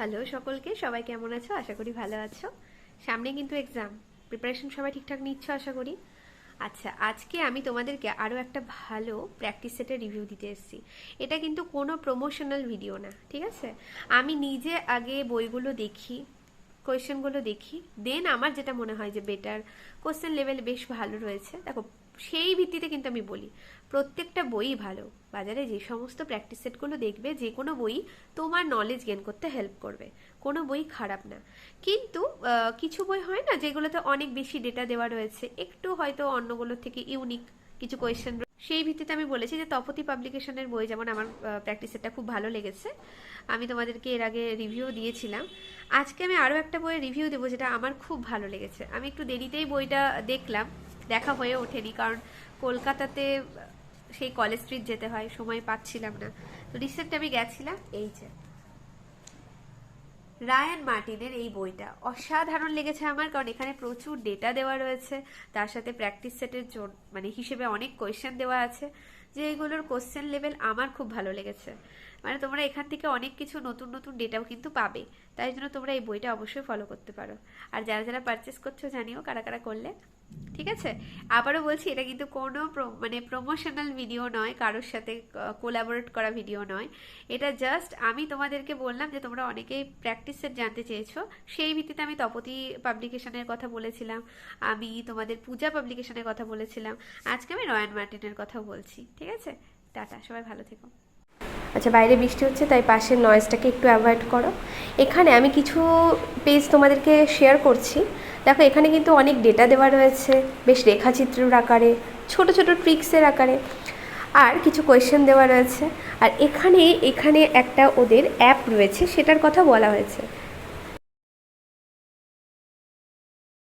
Hello সকলকে, সবাই কেমন আছো? আশা করি ভালো আছো। সামনে কিন্তু এক্সাম, প্রিপারেশন সবাই ঠিকঠাক নিচ্ছ আশা করি। আচ্ছা, আজকে আমি তোমাদেরকে আরও একটা ভালো প্র্যাকটিস সেটের রিভিউ দিতে এসেছি। এটা কিন্তু কোনো প্রমোশনাল ভিডিও না, ঠিক আছে? আমি নিজে আগে বইগুলো দেখি, কোয়েশ্চেনগুলো দেখি, দেন আমার যেটা মনে হয় যে বেটার কোশ্চেন লেভেল বেশ ভালো রয়েছে, দেখো সেই ভিত্তিতে কিন্তু আমি বলি প্রত্যেকটা বই ভালো। বাজারে যে সমস্ত প্র্যাকটিস সেটগুলো দেখবে, যে কোনো বই তোমার নলেজ গেইন করতে হেল্প করবে, কোনো বই খারাপ না। কিন্তু কিছু বই হয় না যেগুলোতে অনেক বেশি ডেটা দেওয়া রয়েছে, একটু হয়তো অন্যগুলোর থেকে ইউনিক কিছু কোয়েশ্চেন, সেই ভিত্তিতে আমি বলেছি যে তপতি পাবলিকেশনের বই যেমন আমার প্র্যাকটিস সেটটা খুব ভালো লেগেছে। আমি তোমাদেরকে এর আগে রিভিউ দিয়েছিলাম। আজকে আমি আরও একটা বইয়ের রিভিউ দেবো যেটা আমার খুব ভালো লেগেছে। আমি একটু দেরিতেই বইটা দেখলাম, দেখা হয়ে ওঠেনি, কারণ কলকাতাতে সেই কলেজ স্ট্রিট যেতে হয়, সময় পাচ্ছিলাম না। তো রিসেন্ট আমি গেছিলাম, এই যে রায়ান মার্টিনের এই বইটা অসাধারণ লেগেছে আমার, কারণ এখানে প্রচুর ডেটা দেওয়া রয়েছে, তার সাথে প্র্যাকটিস সেটের মানে হিসেবে অনেক কোয়েশ্চেন দেওয়া আছে, যে এগুলোর কোশ্চেন লেভেল আমার খুব ভালো লেগেছে। মানে তোমরা এখান থেকে অনেক কিছু নতুন নতুন ডেটাও কিন্তু পাবে, তাই জন্য তোমরা এই বইটা অবশ্যই ফলো করতে পারো। আর যারা যারা পারচেস করছো জানিও কারা কারা করলে, ঠিক আছে? আবারও বলছি, এটা কিন্তু কোনো মানে প্রমোশনাল ভিডিও নয়, কারোর সাথে কোলাবোরেট করা ভিডিও নয়। এটা জাস্ট আমি তোমাদেরকে বললাম যে তোমরা অনেকেই প্র্যাকটিস সেট জানতে চেয়েছো, সেই ভিত্তিতে আমি তপতি পাবলিকেশনের কথা বলেছিলাম, আমি তোমাদের পূজা পাবলিকেশনের কথা বলেছিলাম, আজকে আমি রয়ান মার্টিনের কথা বলছি। ঠিক আছে, টাটা, সবাই ভালো থেকো। আচ্ছা, বাইরে বৃষ্টি হচ্ছে তাই পাশের নয়েজটাকে একটু অ্যাভয়েড করো। এখানে আমি কিছু পেজ তোমাদেরকে শেয়ার করছি। দেখো, এখানে কিন্তু অনেক ডেটা দেওয়া রয়েছে, বেশ রেখাচিত্রের আকারে, ছোট ছোট ট্রিক্সের আকারে, আর কিছু কোয়েশ্চেন দেওয়া রয়েছে। আর এখানে এখানে একটা ওদের অ্যাপ রয়েছে, সেটার কথা বলা হয়েছে।